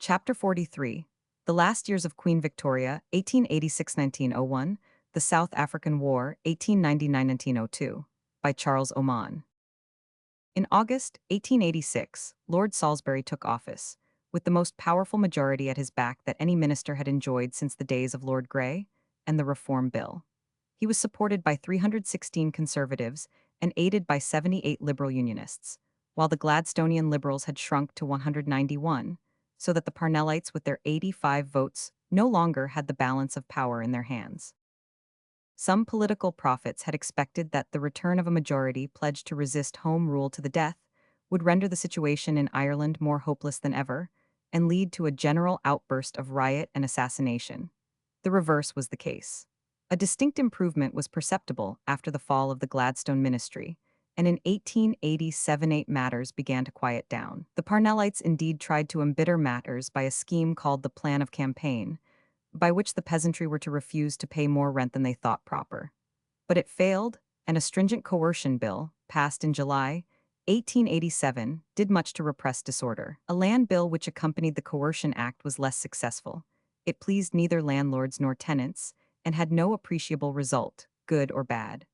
Chapter 43. The Last Years of Queen Victoria, 1886–1901, The South African War, 1899–1902, by Charles Oman. In August 1886, Lord Salisbury took office, with the most powerful majority at his back that any minister had enjoyed since the days of Lord Grey and the Reform Bill. He was supported by 316 Conservatives and aided by 78 Liberal Unionists, while the Gladstonian Liberals had shrunk to 191, so that the Parnellites with their 85 votes no longer had the balance of power in their hands. Some political prophets had expected that the return of a majority pledged to resist Home Rule to the death would render the situation in Ireland more hopeless than ever and lead to a general outburst of riot and assassination. The reverse was the case. A distinct improvement was perceptible after the fall of the Gladstone ministry, and in 1887 matters began to quiet down. The Parnellites indeed tried to embitter matters by a scheme called the Plan of Campaign, by which the peasantry were to refuse to pay more rent than they thought proper. But it failed, and a stringent coercion bill, passed in July 1887, did much to repress disorder. A land bill which accompanied the Coercion Act was less successful. It pleased neither landlords nor tenants, and had no appreciable result, good or bad.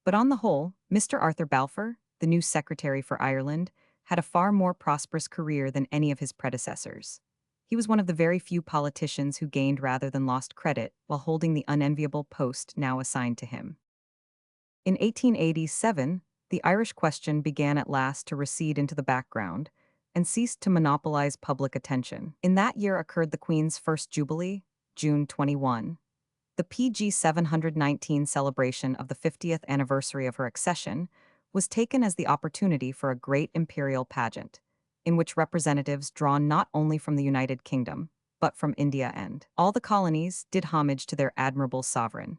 But on the whole, Mr. Arthur Balfour, the new Secretary for Ireland, had a far more prosperous career than any of his predecessors. He was one of the very few politicians who gained rather than lost credit while holding the unenviable post now assigned to him. In 1887, the Irish question began at last to recede into the background and ceased to monopolize public attention. In that year occurred the Queen's first Jubilee, June 21. The PG 719 celebration of the 50th anniversary of her accession was taken as the opportunity for a great imperial pageant, in which representatives drawn not only from the United Kingdom, but from India and all the colonies did homage to their admirable sovereign.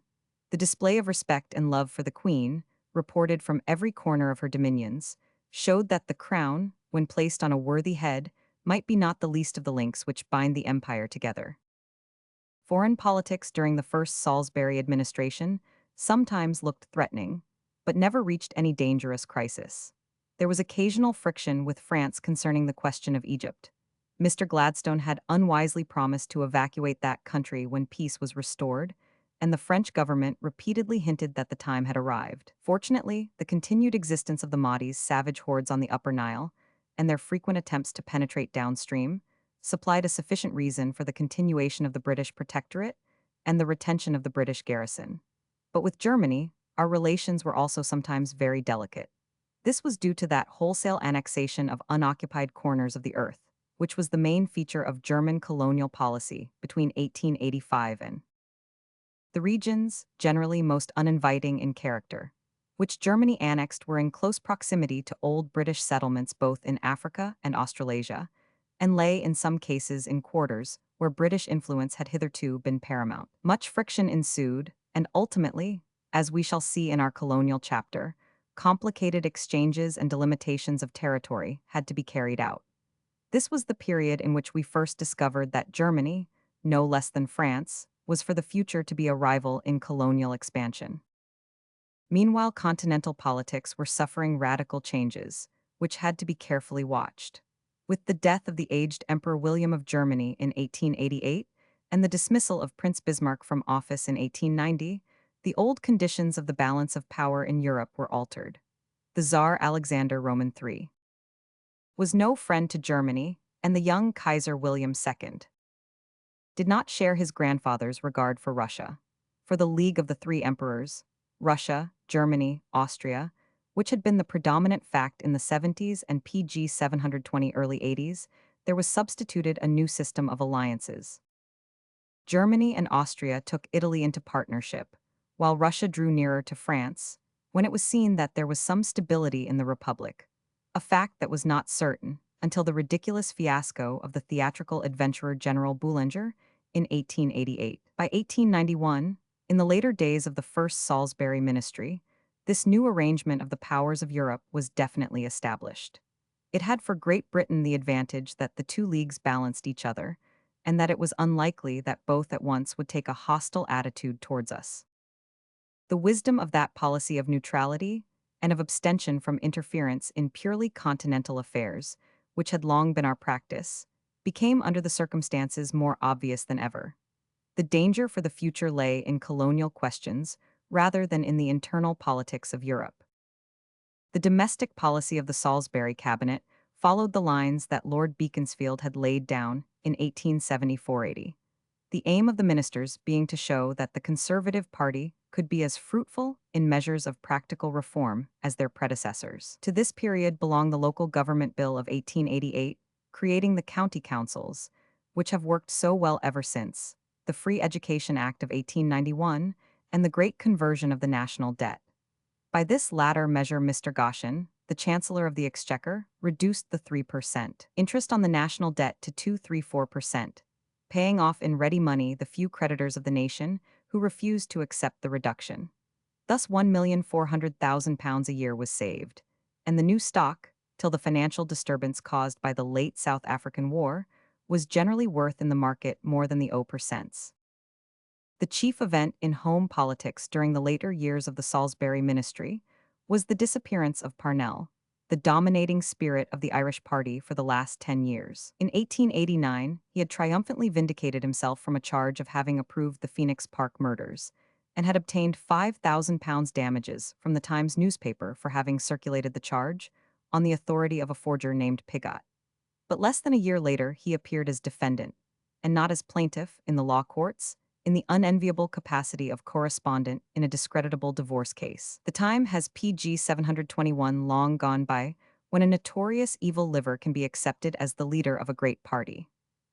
The display of respect and love for the Queen, reported from every corner of her dominions, showed that the crown, when placed on a worthy head, might be not the least of the links which bind the empire together. Foreign politics during the first Salisbury administration sometimes looked threatening, but never reached any dangerous crisis. There was occasional friction with France concerning the question of Egypt. Mr. Gladstone had unwisely promised to evacuate that country when peace was restored, and the French government repeatedly hinted that the time had arrived. Fortunately, the continued existence of the Mahdi's savage hordes on the Upper Nile, and their frequent attempts to penetrate downstream, supplied a sufficient reason for the continuation of the British protectorate and the retention of the British garrison. But with Germany, our relations were also sometimes very delicate. This was due to that wholesale annexation of unoccupied corners of the earth, which was the main feature of German colonial policy between 1885 and the regions, generally most uninviting in character, which Germany annexed were in close proximity to old British settlements both in Africa and Australasia, and lay in some cases in quarters where British influence had hitherto been paramount. Much friction ensued, and ultimately, as we shall see in our colonial chapter, complicated exchanges and delimitations of territory had to be carried out. This was the period in which we first discovered that Germany, no less than France, was for the future to be a rival in colonial expansion. Meanwhile, continental politics were suffering radical changes, which had to be carefully watched. With the death of the aged Emperor William of Germany in 1888 and the dismissal of Prince Bismarck from office in 1890, the old conditions of the balance of power in Europe were altered. The Tsar Alexander Roman III was no friend to Germany, and the young Kaiser William II did not share his grandfather's regard for Russia. For the League of the Three Emperors, Russia, Germany, Austria, which had been the predominant fact in the 70s and PG 720 early 80s, there was substituted a new system of alliances. Germany and Austria took Italy into partnership, while Russia drew nearer to France, when it was seen that there was some stability in the Republic, a fact that was not certain until the ridiculous fiasco of the theatrical adventurer General Boulanger in 1888. By 1891, in the later days of the first Salisbury ministry, this new arrangement of the powers of Europe was definitely established. It had for Great Britain the advantage that the two leagues balanced each other, and that it was unlikely that both at once would take a hostile attitude towards us. The wisdom of that policy of neutrality and of abstention from interference in purely continental affairs, which had long been our practice, became under the circumstances more obvious than ever. The danger for the future lay in colonial questions rather than in the internal politics of Europe. The domestic policy of the Salisbury cabinet followed the lines that Lord Beaconsfield had laid down in 1874-80. The aim of the ministers being to show that the Conservative Party could be as fruitful in measures of practical reform as their predecessors. To this period belong the Local Government Bill of 1888, creating the county councils, which have worked so well ever since, the Free Education Act of 1891, and the Great Conversion of the National Debt. By this latter measure, Mr. Goshen, the Chancellor of the Exchequer, reduced the 3% interest on the national debt to 2.34%, paying off in ready money the few creditors of the nation who refused to accept the reduction. Thus £1,400,000 a year was saved, and the new stock, till the financial disturbance caused by the late South African War, was generally worth in the market more than the 0%. The chief event in home politics during the later years of the Salisbury ministry was the disappearance of Parnell, the dominating spirit of the Irish party for the last 10 years. In 1889, he had triumphantly vindicated himself from a charge of having approved the Phoenix Park murders, and had obtained £5,000 damages from the Times newspaper for having circulated the charge, on the authority of a forger named Piggott. But less than a year later, he appeared as defendant, and not as plaintiff, in the law courts, in the unenviable capacity of correspondent in a discreditable divorce case. The time has PG 721 long gone by when a notorious evil liver can be accepted as the leader of a great party.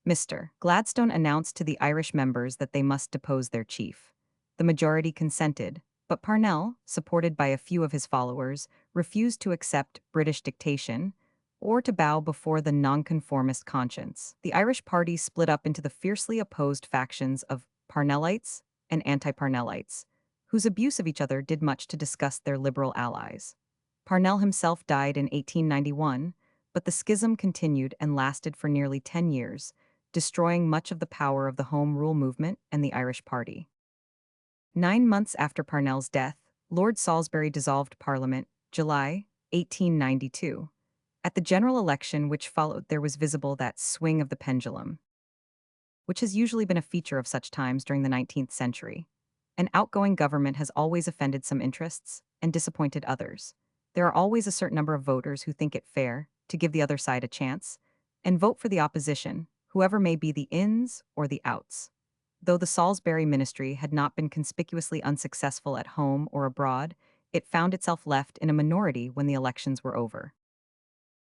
Mr. Gladstone announced to the Irish members that they must depose their chief. The majority consented, but Parnell, supported by a few of his followers, refused to accept British dictation or to bow before the nonconformist conscience. The Irish party split up into the fiercely opposed factions of Parnellites and anti-Parnellites, whose abuse of each other did much to disgust their liberal allies. Parnell himself died in 1891, but the schism continued and lasted for nearly 10 years, destroying much of the power of the Home Rule movement and the Irish party. 9 months after Parnell's death, Lord Salisbury dissolved Parliament, July 1892. At the general election which followed, there was visible that swing of the pendulum, which has usually been a feature of such times during the 19th century. An outgoing government has always offended some interests and disappointed others. There are always a certain number of voters who think it fair to give the other side a chance and vote for the opposition, whoever may be the ins or the outs. Though the Salisbury ministry had not been conspicuously unsuccessful at home or abroad, it found itself left in a minority when the elections were over.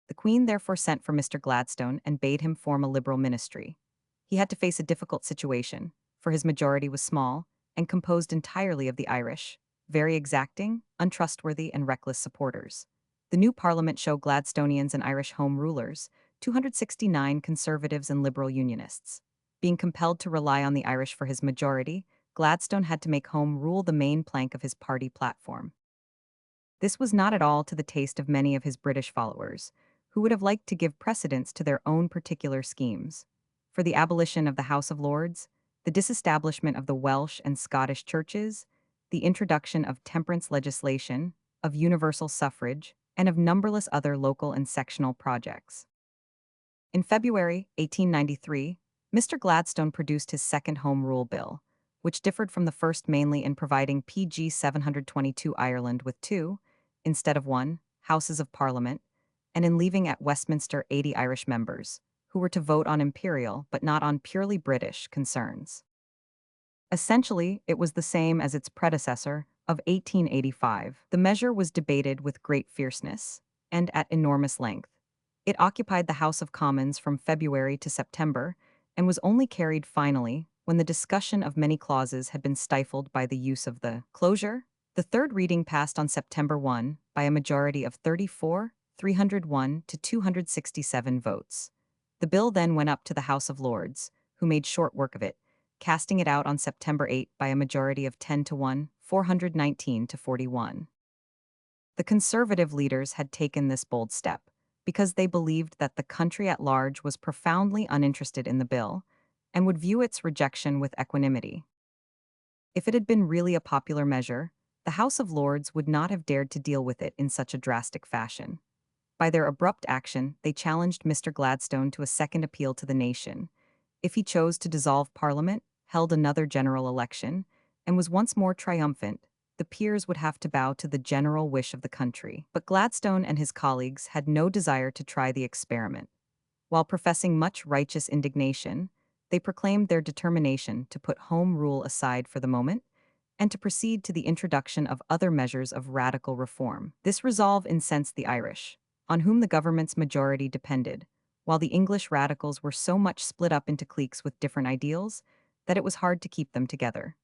The Queen therefore sent for Mr. Gladstone and bade him form a Liberal ministry. He had to face a difficult situation, for his majority was small and composed entirely of the Irish, very exacting, untrustworthy, and reckless supporters. The new Parliament showed Gladstonians and Irish Home Rulers, 269 Conservatives and Liberal Unionists. Being compelled to rely on the Irish for his majority, Gladstone had to make Home Rule the main plank of his party platform. This was not at all to the taste of many of his British followers, who would have liked to give precedence to their own particular schemes. For the abolition of the House of Lords, the disestablishment of the Welsh and Scottish churches, the introduction of temperance legislation, of universal suffrage, and of numberless other local and sectional projects. In February 1893, Mr. Gladstone produced his second Home Rule Bill, which differed from the first mainly in providing PG 722 Ireland with 2, instead of 1, Houses of Parliament, and in leaving at Westminster 80 Irish members, who were to vote on imperial but not on purely British concerns. Essentially, it was the same as its predecessor of 1885. The measure was debated with great fierceness and at enormous length. It occupied the House of Commons from February to September and was only carried finally when the discussion of many clauses had been stifled by the use of the closure. The third reading passed on September 1 by a majority of 301 to 267 votes. The bill then went up to the House of Lords, who made short work of it, casting it out on September 8 by a majority of 10 to 1, 419 to 41. The Conservative leaders had taken this bold step because they believed that the country at large was profoundly uninterested in the bill and would view its rejection with equanimity. If it had been really a popular measure, the House of Lords would not have dared to deal with it in such a drastic fashion. By their abrupt action, they challenged Mr. Gladstone to a second appeal to the nation. If he chose to dissolve Parliament, held another general election, and was once more triumphant, the peers would have to bow to the general wish of the country. But Gladstone and his colleagues had no desire to try the experiment. While professing much righteous indignation, they proclaimed their determination to put Home Rule aside for the moment and to proceed to the introduction of other measures of radical reform. This resolve incensed the Irish, on whom the government's majority depended, while the English radicals were so much split up into cliques with different ideals that it was hard to keep them together.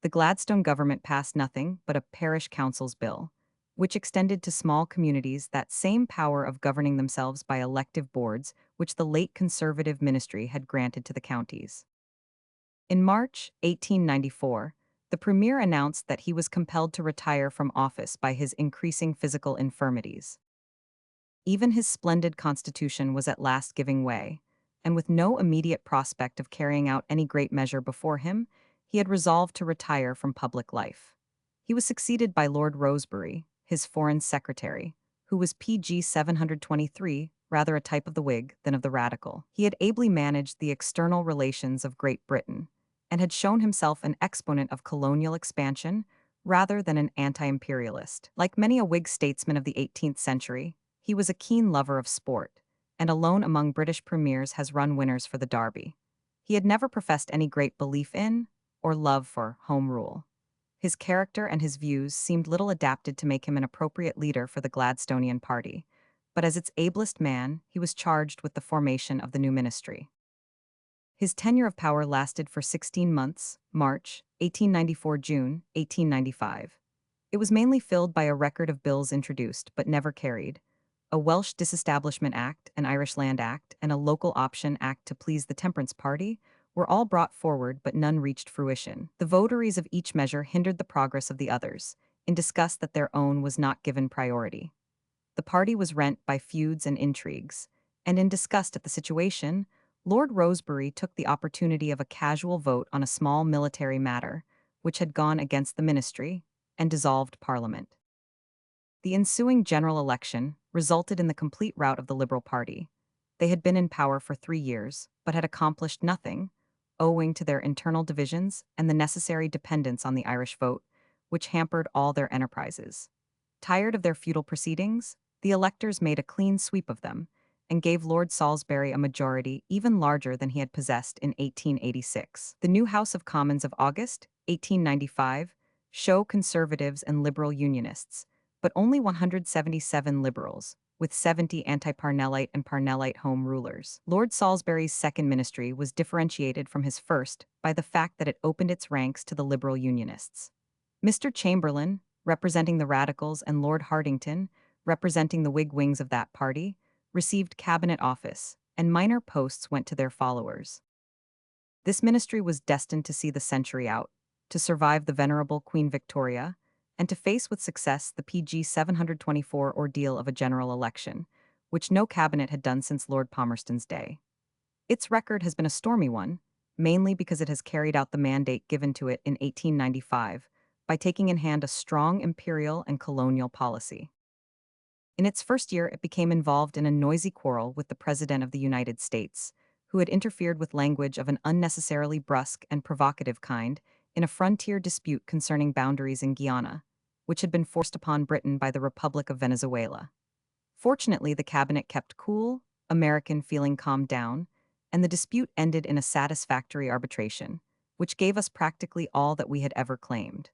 The Gladstone government passed nothing but a parish councils bill, which extended to small communities that same power of governing themselves by elective boards which the late Conservative ministry had granted to the counties. In March 1894, the Premier announced that he was compelled to retire from office by his increasing physical infirmities. Even his splendid constitution was at last giving way, and with no immediate prospect of carrying out any great measure before him, he had resolved to retire from public life. He was succeeded by Lord Rosebery, his foreign secretary, who was PG 723, rather a type of the Whig than of the Radical. He had ably managed the external relations of Great Britain, and had shown himself an exponent of colonial expansion rather than an anti-imperialist. Like many a Whig statesman of the 18th century, he was a keen lover of sport, and alone among British premiers has run winners for the Derby. He had never professed any great belief in, or love for, Home Rule. His character and his views seemed little adapted to make him an appropriate leader for the Gladstonian party, but as its ablest man, he was charged with the formation of the new ministry. His tenure of power lasted for 16 months, March 1894–June 1895. It was mainly filled by a record of bills introduced but never carried, a Welsh Disestablishment Act, an Irish Land Act, and a Local Option Act to please the Temperance Party, were all brought forward but none reached fruition. The votaries of each measure hindered the progress of the others, in disgust that their own was not given priority. The party was rent by feuds and intrigues, and in disgust at the situation, Lord Rosebery took the opportunity of a casual vote on a small military matter, which had gone against the ministry, and dissolved Parliament. The ensuing general election resulted in the complete rout of the Liberal Party. They had been in power for 3 years, but had accomplished nothing, owing to their internal divisions and the necessary dependence on the Irish vote, which hampered all their enterprises. Tired of their feudal proceedings, the electors made a clean sweep of them, and gave Lord Salisbury a majority even larger than he had possessed in 1886. The new House of Commons of August 1895 show Conservatives and Liberal Unionists, but only 177 Liberals, with 70 anti-Parnellite and Parnellite Home Rulers. Lord Salisbury's second ministry was differentiated from his first by the fact that it opened its ranks to the Liberal Unionists. Mr. Chamberlain, representing the Radicals, and Lord Hartington, representing the Whig wings of that party, received cabinet office, and minor posts went to their followers. This ministry was destined to see the century out, to survive the venerable Queen Victoria, and to face with success the PG 724 ordeal of a general election, which no cabinet had done since Lord Palmerston's day. Its record has been a stormy one, mainly because it has carried out the mandate given to it in 1895 by taking in hand a strong imperial and colonial policy. In its first year, it became involved in a noisy quarrel with the President of the United States, who had interfered with language of an unnecessarily brusque and provocative kind in a frontier dispute concerning boundaries in Guyana, which had been forced upon Britain by the Republic of Venezuela. Fortunately, the cabinet kept cool, American feeling calmed down, and the dispute ended in a satisfactory arbitration, which gave us practically all that we had ever claimed.